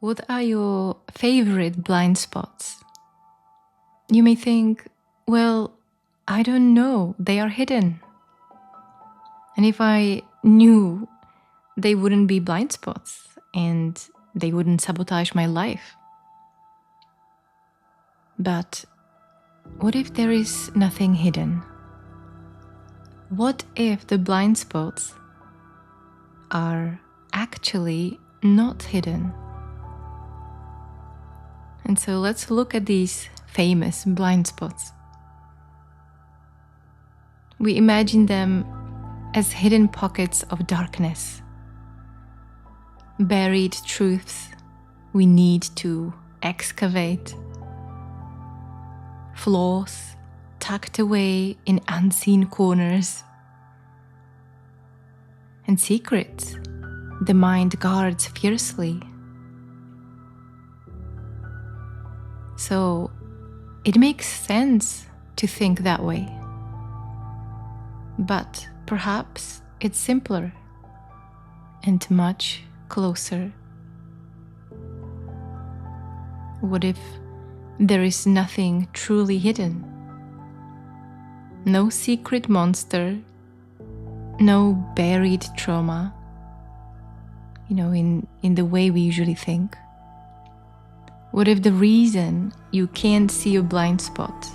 What are your favorite blind spots? You may think, well, I don't know, they are hidden. And if I knew, they wouldn't be blind spots and they wouldn't sabotage my life. But what if there is nothing hidden? What if the blind spots are actually not hidden? And so let's look at these famous blind spots. We imagine them as hidden pockets of darkness, buried truths we need to excavate, flaws tucked away in unseen corners, and secrets the mind guards fiercely. So it makes sense to think that way. But perhaps it's simpler and much closer. What if there is nothing truly hidden? No secret monster, no buried trauma, in the way we usually think. What if the reason you can't see a blind spot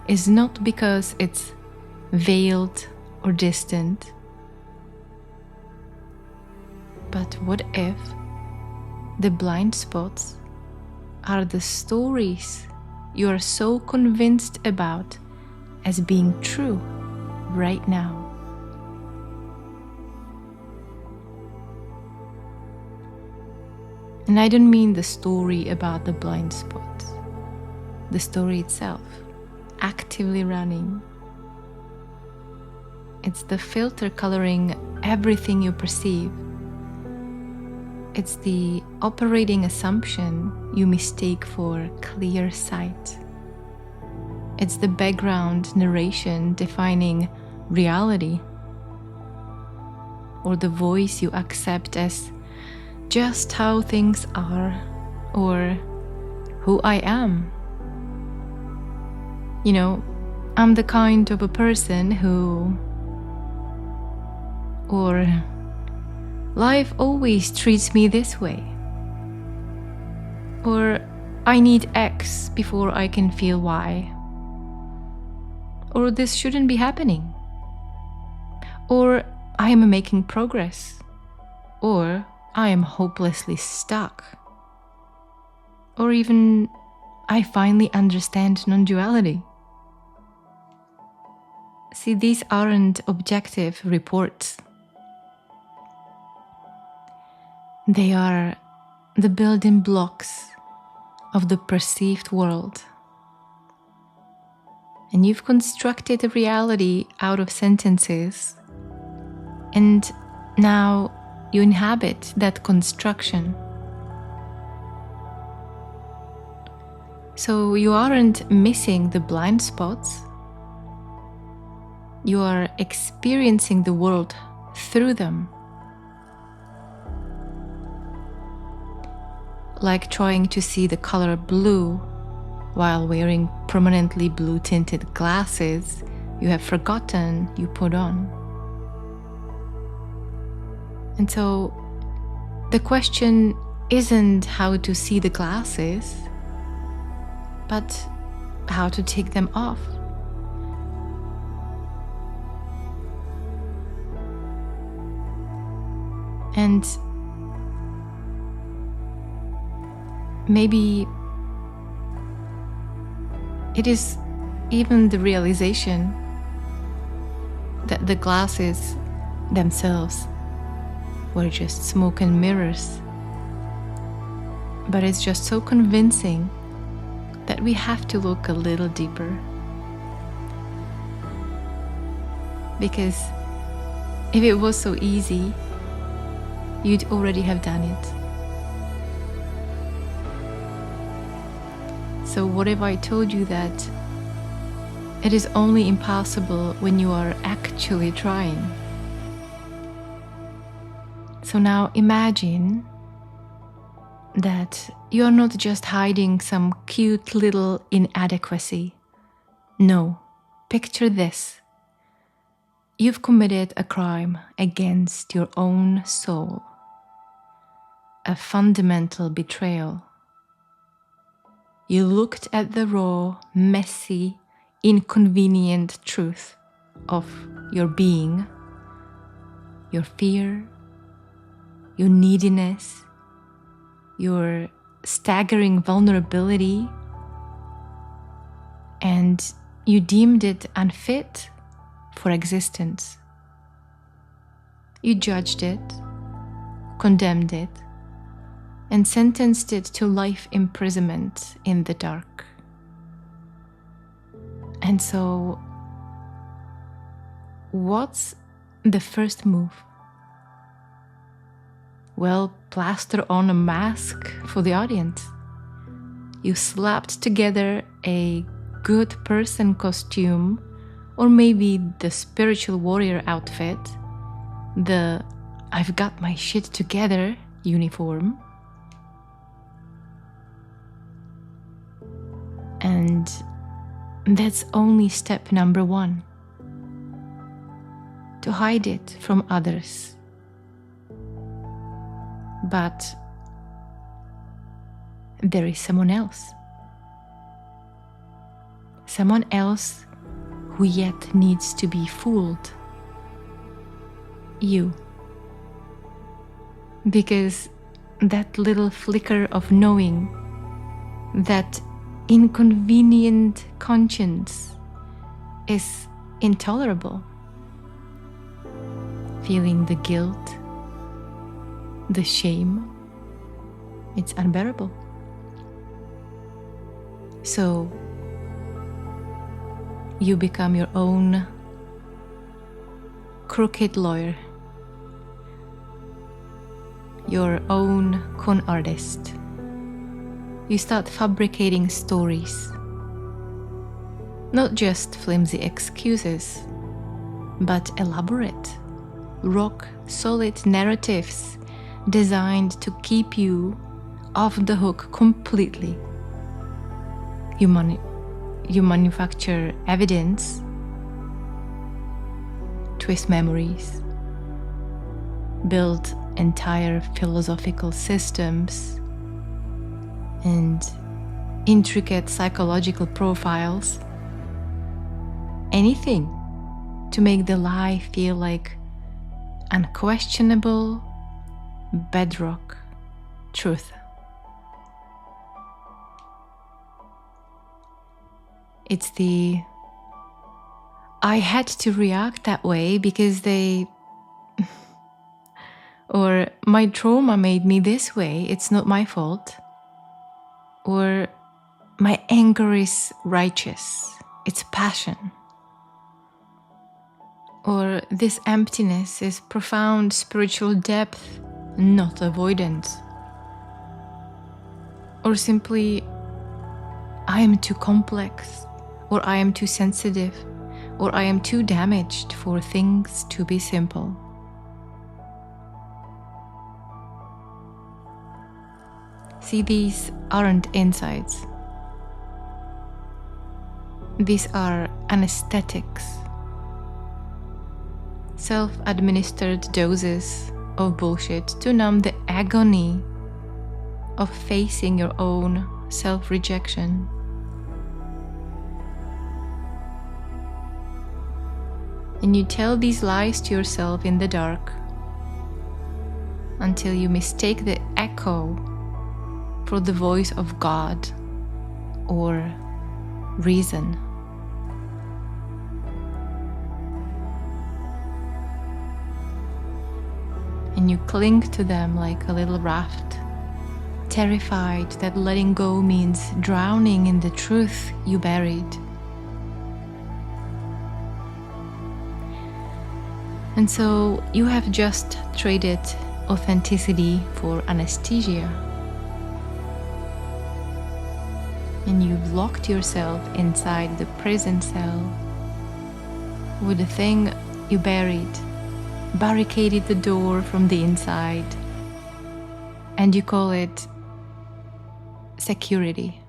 is not because it's veiled or distant, but what if the blind spots are the stories you are so convinced about as being true right now? And I don't mean the story about the blind spot, the story itself, actively running. It's the filter coloring everything you perceive. It's the operating assumption you mistake for clear sight. It's the background narration defining reality, or the voice you accept as just how things are, or who I am. I'm the kind of a person who, or life always treats me this way, or I need X before I can feel Y, or this shouldn't be happening, or I am making progress, or I am hopelessly stuck, or even I finally understand nonduality. See, these aren't objective reports. They are the building blocks of the perceived world. And you've constructed a reality out of sentences, and now you inhabit that construction. So you aren't missing the blind spots. You are experiencing the world through them. Like trying to see the color blue while wearing prominently blue-tinted glasses you have forgotten you put on. And so the question isn't how to see the glasses, but how to take them off. And maybe it is even the realization that the glasses themselves were just smoke and mirrors. But it's just so convincing that we have to look a little deeper. Because if it was so easy, you'd already have done it. So what if I told you that it is only impossible when you are actually trying? So now imagine that you are not just hiding some cute little inadequacy. No, picture this. You've committed a crime against your own soul, a fundamental betrayal. You looked at the raw, messy, inconvenient truth of your being, your fear, your neediness, your staggering vulnerability, and you deemed it unfit for existence. You judged it, condemned it, and sentenced it to life imprisonment in the dark. And so, what's the first move? Well, plaster on a mask for the audience. You slapped together a good person costume, or maybe the spiritual warrior outfit, the I've got my shit together uniform. And that's only step number 1. To hide it from others. But there is someone else. Someone else who yet needs to be fooled. You. Because that little flicker of knowing, that inconvenient conscience is intolerable. Feeling the guilt, the shame, it's unbearable. So you become your own crooked lawyer, your own con artist. You start fabricating stories, not just flimsy excuses, but elaborate, rock-solid narratives designed to keep you off the hook completely. You manufacture evidence, twist memories, build entire philosophical systems and intricate psychological profiles. Anything to make the lie feel like unquestionable bedrock truth. It's the I had to react that way because they or my trauma made me this way, it's not my fault. Or my anger is righteous, it's passion. Or this emptiness is profound spiritual depth, not avoidance. Or simply, I am too complex, or I am too sensitive, or I am too damaged for things to be simple. See, these aren't insights. These are anesthetics. Self-administered doses of bullshit to numb the agony of facing your own self-rejection. And you tell these lies to yourself in the dark until you mistake the echo for the voice of God or reason. And you cling to them like a little raft, terrified that letting go means drowning in the truth you buried. And so you have just traded authenticity for anesthesia. And you've locked yourself inside the prison cell with the thing you buried, barricaded the door from the inside, and you call it security.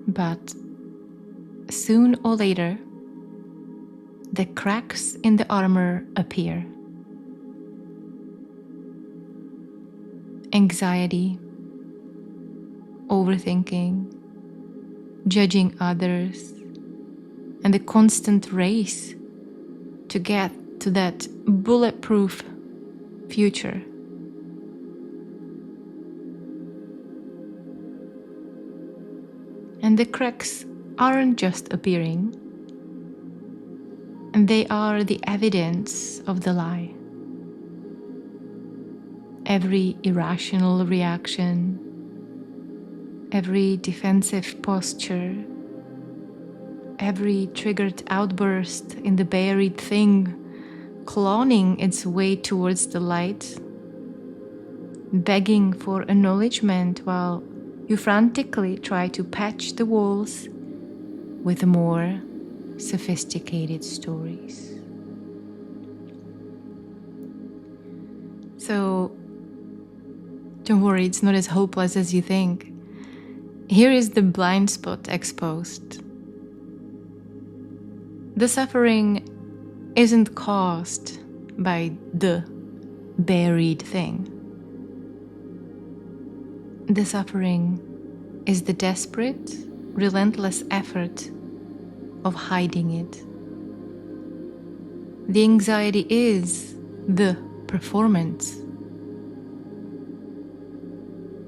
But soon or later, the cracks in the armor appear. Anxiety, overthinking, judging others, and the constant race to get to that bulletproof future. And the cracks aren't just appearing, and they are the evidence of the lie. Every irrational reaction, every defensive posture, every triggered outburst in the buried thing clawing its way towards the light, begging for acknowledgement while you frantically try to patch the walls with more sophisticated stories. So, don't worry, it's not as hopeless as you think. Here is the blind spot exposed. The suffering isn't caused by the buried thing. The suffering is the desperate, relentless effort of hiding it. The anxiety is the performance.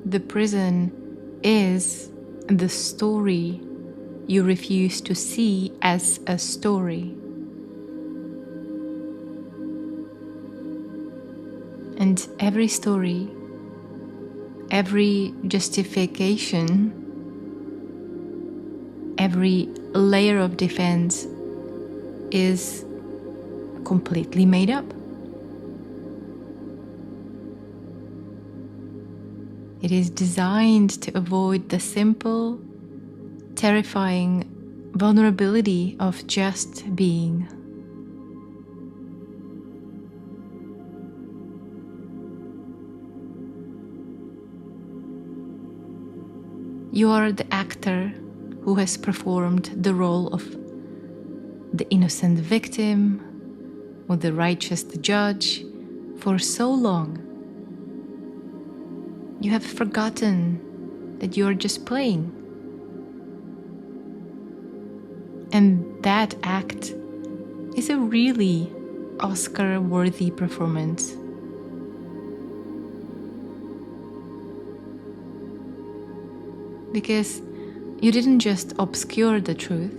The prison is the story you refuse to see as a story. And every story, every justification, every layer of defense is completely made up. It is designed to avoid the simple, terrifying vulnerability of just being. You are the actor who has performed the role of the innocent victim or the righteous judge for so long. You have forgotten that you are just playing. And that act is a really Oscar-worthy performance. Because you didn't just obscure the truth,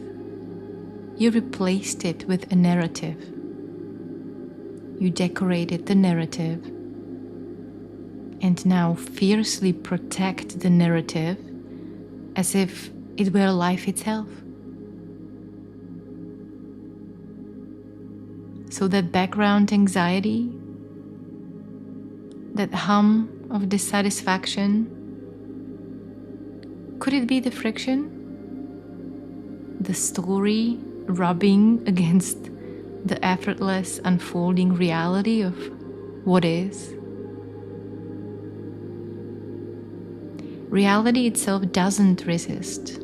you replaced it with a narrative. You decorated the narrative and now fiercely protect the narrative as if it were life itself. So that background anxiety, that hum of dissatisfaction, could it be the friction? The story rubbing against the effortless unfolding reality of what is? Reality itself doesn't resist.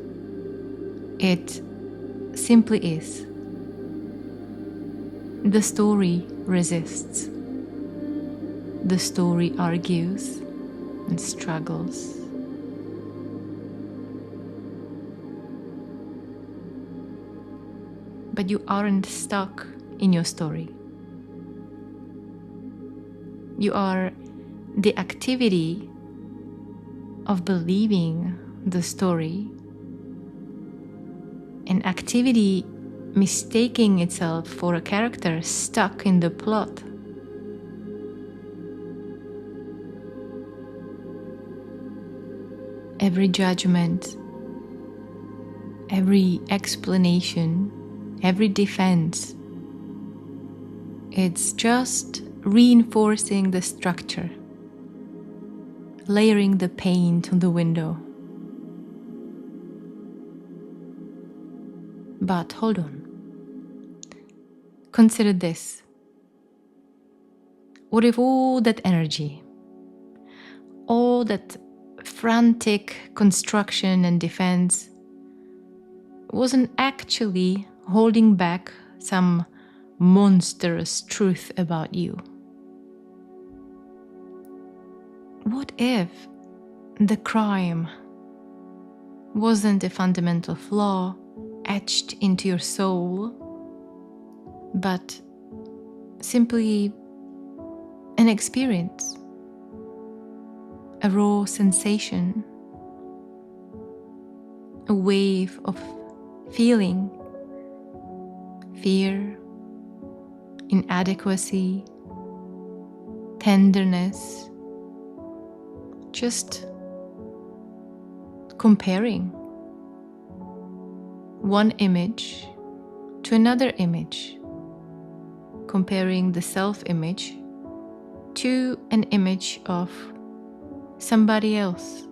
It simply is. The story resists. The story argues and struggles. But you aren't stuck in your story. You are the activity of believing the story, an activity mistaking itself for a character stuck in the plot. Every judgment, every explanation, every defense, it's just reinforcing the structure, layering the paint on the window. But hold on. consider this. What if all that energy, all that frantic construction and defense wasn't actually holding back some monstrous truth about you? What if the crime wasn't a fundamental flaw etched into your soul, but simply an experience, a raw sensation, a wave of feeling, fear, inadequacy, tenderness, just comparing one image to another image, comparing the self-image to an image of somebody else,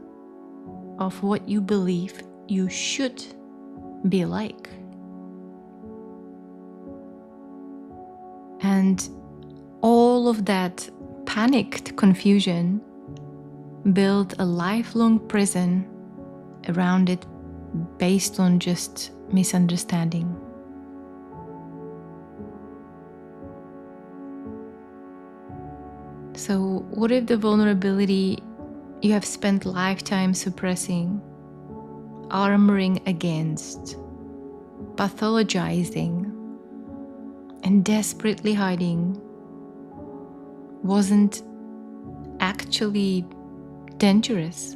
of what you believe you should be like. And all of that panicked confusion built a lifelong prison around it based on just misunderstanding. So what if the vulnerability you have spent lifetime suppressing, armoring against, pathologizing, and desperately hiding wasn't actually dangerous?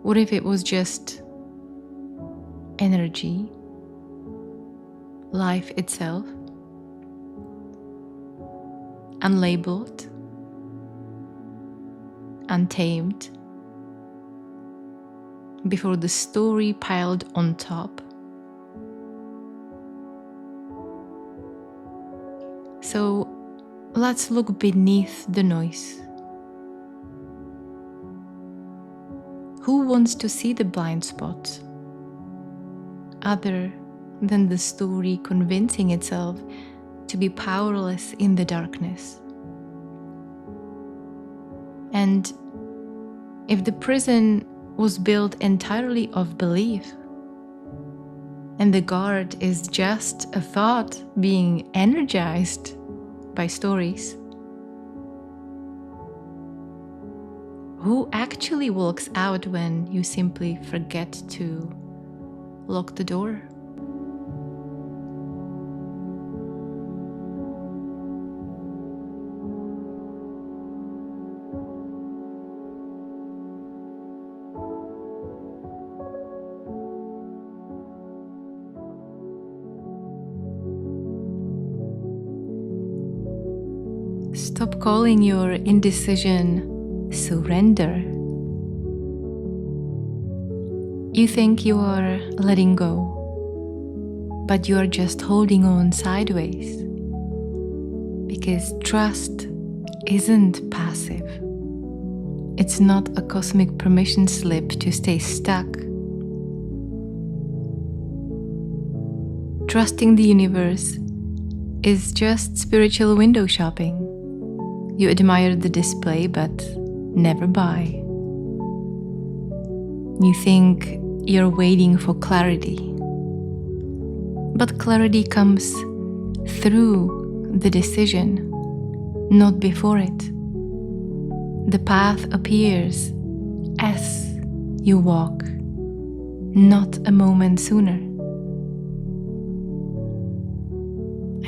What if it was just energy, life itself, unlabeled, untamed, before the story piled on top? So let's look beneath the noise. Who wants to see the blind spots, other than the story convincing itself to be powerless in the darkness? And if the prison was built entirely of belief, and the guard is just a thought being energized by stories, who actually walks out when you simply forget to lock the door? Stop calling your indecision surrender. You think you are letting go, but you are just holding on sideways. Because trust isn't passive. It's not a cosmic permission slip to stay stuck. Trusting the universe is just spiritual window shopping. You admire the display, but never buy. You think you're waiting for clarity, but clarity comes through the decision, not before it. The path appears as you walk, not a moment sooner.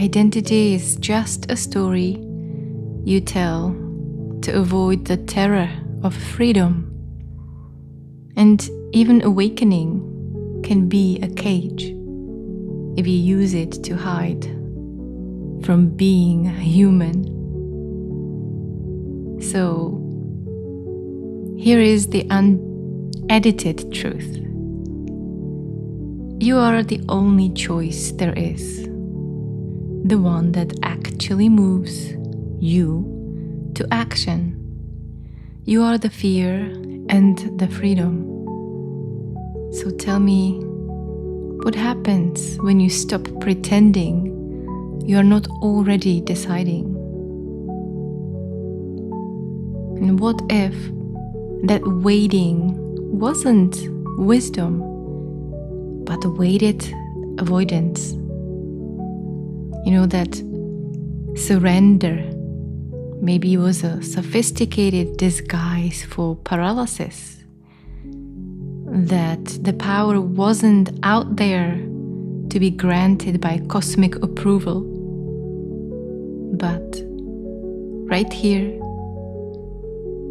Identity is just a story you tell to avoid the terror of freedom. And even awakening can be a cage if you use it to hide from being human. So here is the unedited truth. You are the only choice there is, the one that actually moves you to action. You are the fear and the freedom. So tell me, What happens when you stop pretending you are not already deciding? And what if that waiting wasn't wisdom, but weighted avoidance? You know, that surrender maybe was a sophisticated disguise for paralysis. That the power wasn't out there to be granted by cosmic approval, but right here,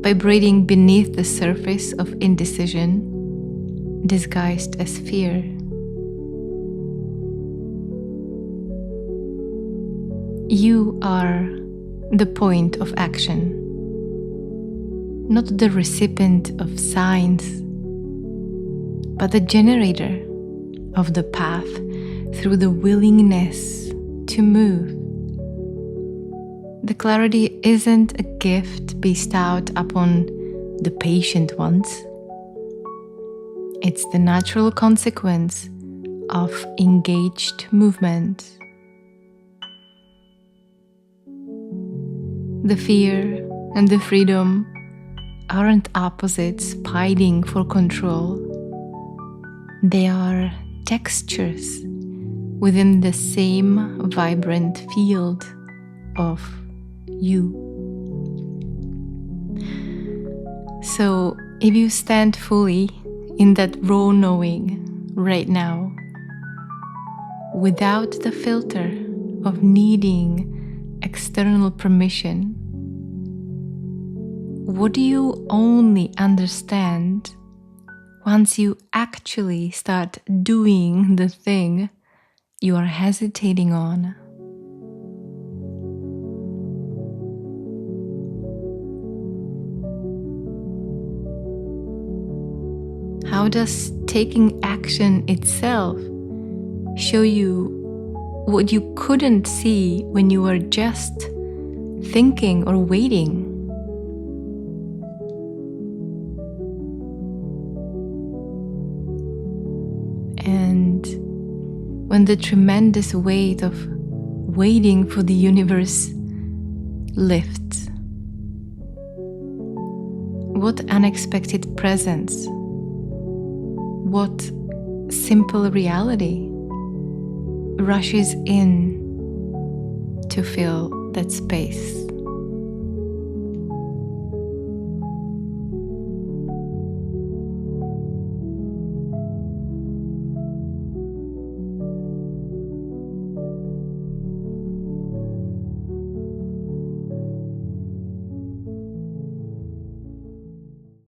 vibrating beneath the surface of indecision, disguised as fear. You are the point of action, not the recipient of signs, but the generator of the path through the willingness to move. The clarity isn't a gift bestowed upon the patient ones. It's the natural consequence of engaged movement. The fear and the freedom aren't opposites piling for control. They are textures within the same vibrant field of you. So if you stand fully in that raw knowing right now, without the filter of needing external permission, what do you only understand once you actually start doing the thing you are hesitating on? How does taking action itself show you what you couldn't see when you were just thinking or waiting? And when the tremendous weight of waiting for the universe lifts, what unexpected presence, what simple reality rushes in to fill that space?